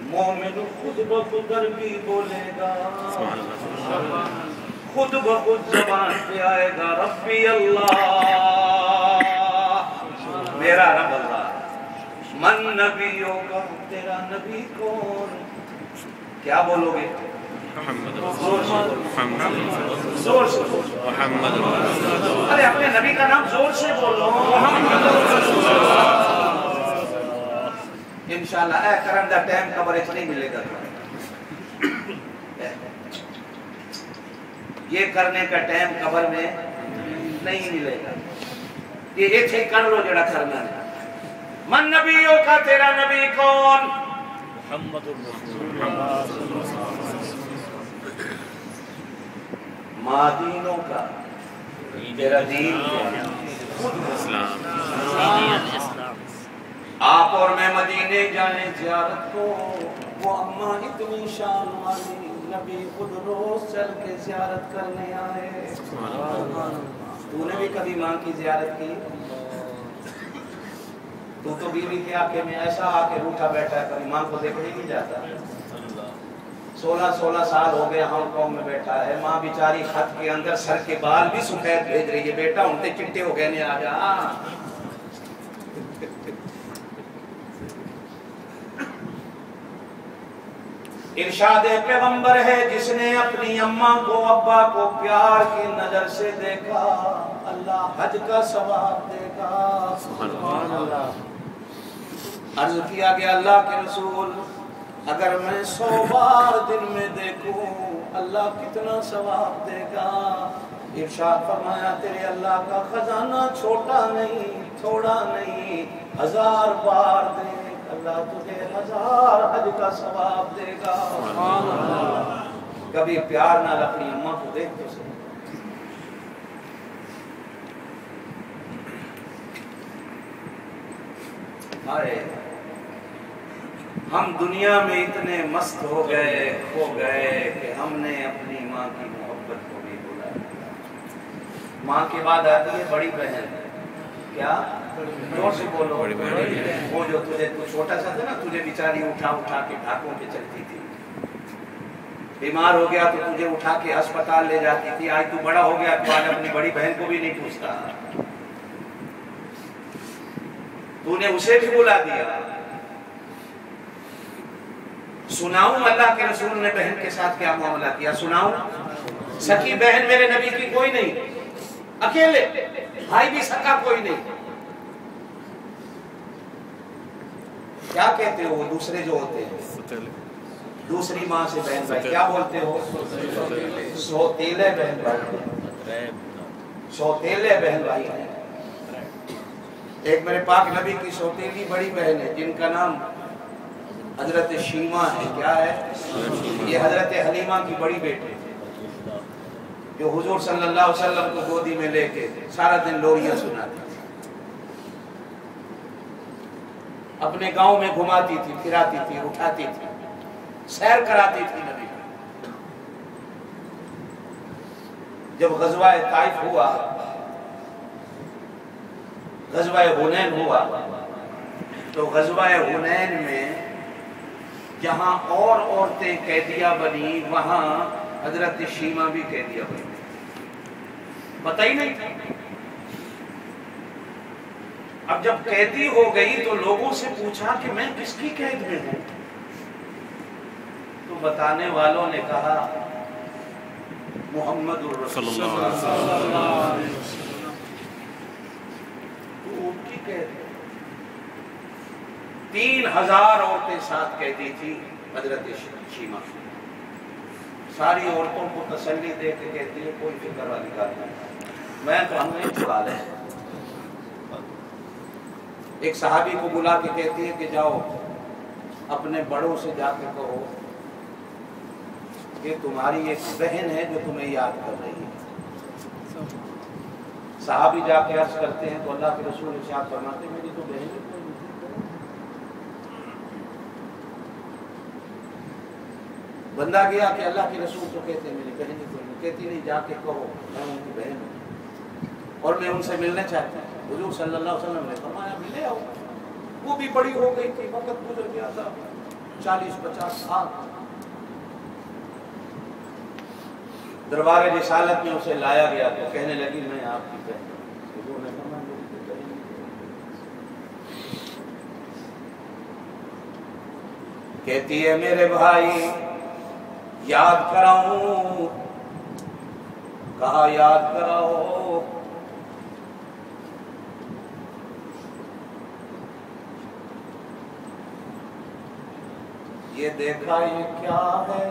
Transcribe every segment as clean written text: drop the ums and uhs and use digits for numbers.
मोमिन खुद ब खुद भी बोलेगा, खुद ब खुद ज़बान पे आएगा रब्बी अल्लाह, मेरा रब अल्लाह। मन नबियों का तेरा नबी कौन? क्या बोलोगे? जोर से अरे अपने नबी का नाम जोर से बोलो। इंशाल्लाह करम दा टाइम कवरेज नहीं मिलेगा, ये करने का टाइम कवर में नहीं मिलेगा। ये एक ही कर लो जरा करना है। मन नबियों का तेरा नबी कौन? मादीनों का तेरा दीन इस्लाम। आप और मैं मदीने जाने ज़ियारत को, वो अम्मा इतनी शान वाली नबी खुद रोज चल के ज़ियारत करने आए। तूने भी कभी माँ की ज़ियारत की? तू तो बीवी के आके में ऐसा आके रूठा बैठा है, कभी माँ को देखने नहीं जाता। 16 साल हो गए हांगकांग में बैठा है, माँ बेचारी खत के अंदर सर के बाल भी सफेद भेज रही है, बेटा उनके चिट्टे हो गए ने आ जा। इरशाद पैगंबर है जिसने अपनी अम्मा को अब्बा को प्यार की नजर से देखा, अल्लाह हज का सवाब देगा। सुभान अल्लाह। अर्ज किया गया अल्लाह के रसूल, अगर मैं 100 बार दिन में देखूं अल्लाह कितना सवाब देगा? इरशाद फरमाया तेरे अल्लाह का खजाना छोटा नहीं थोड़ा नहीं, 1000 बार दे अल्लाह तुझे 1000 हज का सवाब देगा। कभी प्यार ना अपनी अम्मा को देख तो सही। अरे हम दुनिया में इतने मस्त हो गए खो गए कि हमने अपनी माँ की मोहब्बत को भी भूला। माँ के बाद आती है बड़ी बहन। क्या? जोर से बोलो। वो जो तुझे तू छोटा सा था ना, तुझे बेचारी उठा उठा के ढाकों पे चलती थी, बीमार हो गया तो तुझे उठा के अस्पताल ले जाती थी। आज तू बड़ा हो गया तो आज अपनी बड़ी बहन को भी नहीं पूछता, तूने उसे भी बुला दिया। सुनाऊं अल्लाह के रसूल ने बहन के साथ क्या मामला किया? सुनाऊं? सखी बहन मेरे नबी की कोई नहीं, अकेले भाई भी सका कोई नहीं। क्या कहते हो दूसरे जो होते हैं, दूसरी माँ से बहन भाई क्या बोलते हो? सौतेले बहन भाई, सौतेले बहन भाई है। एक मेरे पाक नबी की सौतेली बड़ी बहन है जिनका नाम हजरत शीमा है। क्या है? ये हजरत हलीमा की बड़ी बेटी जो हुजूर सल्लल्लाहु अलैहि वसल्लम को गोदी में लेके सारा दिन लोरियां सुनाती थी, अपने गांव में घुमाती थी, फिराती थी, उठाती थी, सैर कराती थी नबी। जब गज़वाए ताइफ हुआ, गज़वाए हुनैन हुआ, तो गज़वाए हुनैन में जहां और औरतें कैदिया बनी वहां हजरत शीमा भी कैदिया बनी। पता ही नहीं। अब जब कैदी हो गई तो लोगों से पूछा कि मैं किसकी कैद में हूं, तो बताने वालों ने कहा मुहम्मदुर रसूलुल्लाह सल्लल्लाहु अलैहि वसल्लम। तो उनकी कैद 3000 औरतें साथ कैदी थी हजरत शीमा। सारी औरतों को तसल्ली दे के कहती है कोई फिक्र वाली बात नहीं, मैं तो हमने छुड़ा ले। एक सहाबी को बुला के कहती है कि जाओ अपने बड़ों से जाके कहो कि तुम्हारी एक बहन है जो तुम्हें याद कर रही है। सहाबी जाके अर्ज करते हैं तो अल्लाह के रसूल इरशाद फरमाते मेरी तो बहन है। बंदा गया कि अल्लाह के रसूल तो कहते मेरी बहन है, कहती नहीं जाके कहो मैं उनकी बहन हूँ और मैं उनसे मिलना चाहती हूँ। हुजूर सल्लल्लाहु अलैहि वसल्लम ने फरमाया मिले आओ। वो भी बड़ी हो गई थी, वक्त गुजर गया था, 40-50 साल। दरबार रिसालत में उसे लाया गया तो कहने लगी मैं आपकी बहन। कहती है मेरे भाई याद कराऊं। कहा याद कराओ। ये देखा ये क्या है,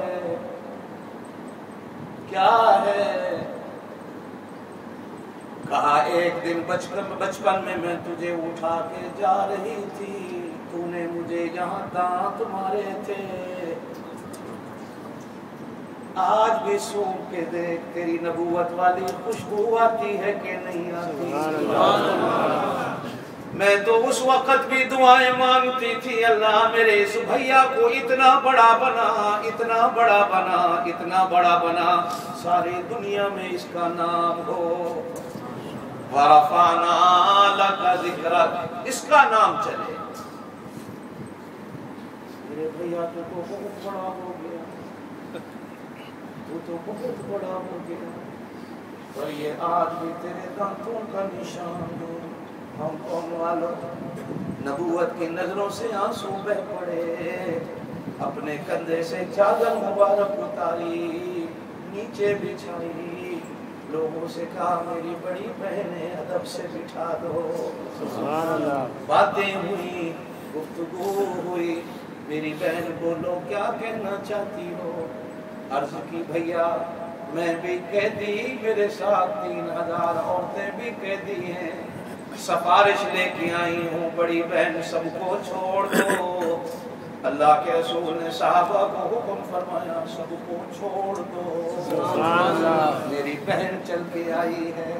क्या है। कहा एक दिन बचपन में मैं तुझे उठा के जा रही थी, तूने मुझे यहाँ दांत मारे थे। आज भी सूंघ के देख तेरी नबूवत वाली खुशबू आती है कि नहीं आती। मैं तो उस वक्त भी दुआएं मांगती थी, अल्लाह मेरे इस भैया को इतना बड़ा बना, इतना बड़ा बना, इतना बड़ा बना, सारी दुनिया में इसका नाम हो। वरफ़अना लका ज़िक्रक, इसका नाम चले। मेरे भैया तो बहुत बड़ा हो गया, तू तो बहुत बड़ा हो गया, और ये आज भी तेरे दांतों का निशान हो। हम कौन वालों नबूवत की नजरों से आंसू बह पड़े, अपने कंधे से चादर मुबारक उतारी, नीचे बिछाई, लोगों से कहा मेरी बड़ी बहने अदब से बिठा दो। बातें हुई, गुफ्तगू हुई, मेरी बहन बोलो क्या कहना चाहती हो। अर्ज की भैया मैं भी कैदी, मेरे साथ 3000 औरतें भी कैदी हैं, सफारिश लेके आई हूँ बड़ी बहन सबको छोड़ दो। अल्लाह के रसूल ने साहबा को हुक्म फरमाया सबको छोड़ दो। मेरी बहन चल के आई है,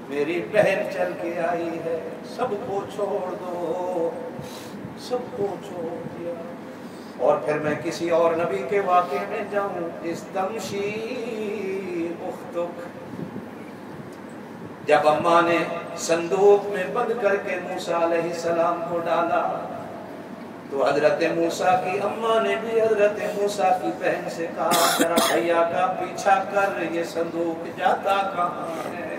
मेरी बहन चल के आई है, सबको छोड़ दो, सबको छोड़ दिया। और फिर मैं किसी और नबी के वाक़े में जाऊं, इस तमशी उख्तुक, जब अम्मा ने संदूक में बंद करके मूसा अलैहिस्सलाम को डाला तो हजरत मूसा की अम्मा ने भी हजरत मूसा की बहन से कहा जरा भैया का पीछा कर, ये संदूक जाता कहाँ है।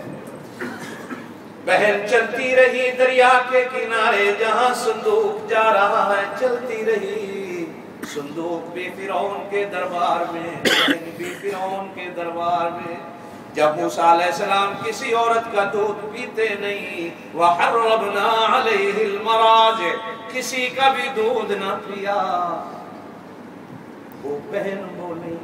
बहन चलती रही दरिया के किनारे, जहाँ संदूक जा रहा है चलती रही। संदूक भी फिरौन के दरबार में, बहन भी फिरौन के दरबार में। जब मूसा अलैहिस्सलाम किसी औरत का दूध पीते नहीं, वहर्रबना अलैहिल मराज, किसी का भी दूध न पिया। वो बहन बोली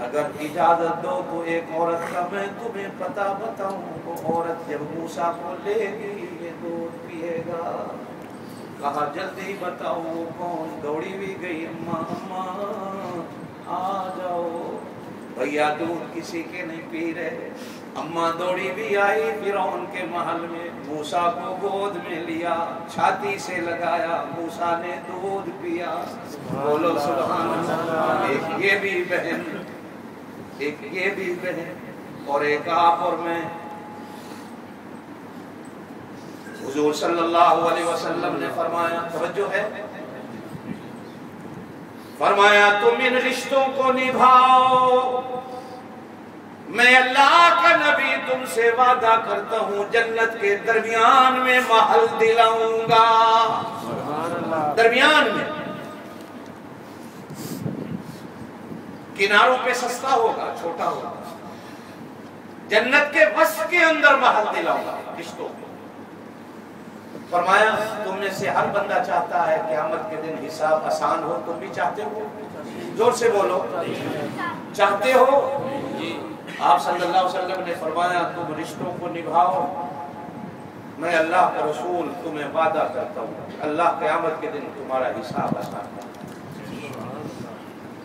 अगर इजाजत दो तो एक औरत का मैं तुम्हें पता बताऊं। वो औरत जब मूसा को लेगी ये दूध पिएगा। कहा जल्दी बताओ वो कौन। दौड़ी भी गई, अम्मा अम्मा आ जाओ, भैया दूध किसी के नहीं पी रहे। अम्मा दौड़ी भी आई फिरौन के महल में, मूसा को गोद में लिया, छाती से लगाया, मूसा ने दूध पिया। बोलो सुभान अल्लाह। एक ये भी बहन, एक ये भी बहन, और एक आप और मैं। हुजूर सल्लल्लाहु अलैहि वसल्लम ने फरमाया, तवज्जो है, फरमाया तुम इन रिश्तों को निभाओ, मैं अल्लाह का नबी तुमसे वादा करता हूँ जन्नत के दरमियान में महल दिलाऊंगा। दरमियान में, किनारों पे सस्ता होगा, छोटा होगा, जन्नत के वस्फ के अंदर महल दिलाऊंगा रिश्तों को। फरमाया तुम में से हर बंदा चाहता है क़यामत के दिन हिसाब आसान हो, तुम भी चाहते हो? जोर से बोलो, चाहते हो? आप सल्लल्लाहु अलैहि वसल्लम ने फरमाया तुम रिश्तों को निभाओ, मैं अल्लाह का रसूल तुम्हें वादा करता हूँ अल्लाह क़यामत के दिन तुम्हारा हिसाब आसान कर।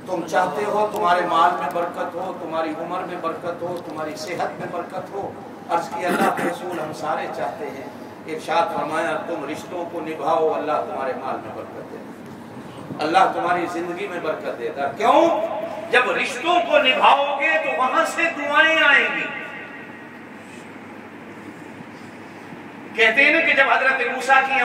तुम चाहते हो तुम्हारे माल में बरकत हो, तुम्हारी उम्र में बरकत हो, तुम्हारी सेहत में बरकत हो। अर्ज की अल्लाह के रसूल हम सारे चाहते हैं। इरशाद फरमाया तुम रिश्तों को निभाओ, अल्लाह तुम्हारे माल में बरकत देगा, अल्लाह तुम्हारी जिंदगी में बरकत देगा। क्यों? जब रिश्तों को निभाओगे तो वहां से दुआएं आएंगी। कहते हैं ना कि जब हजरत मूसा की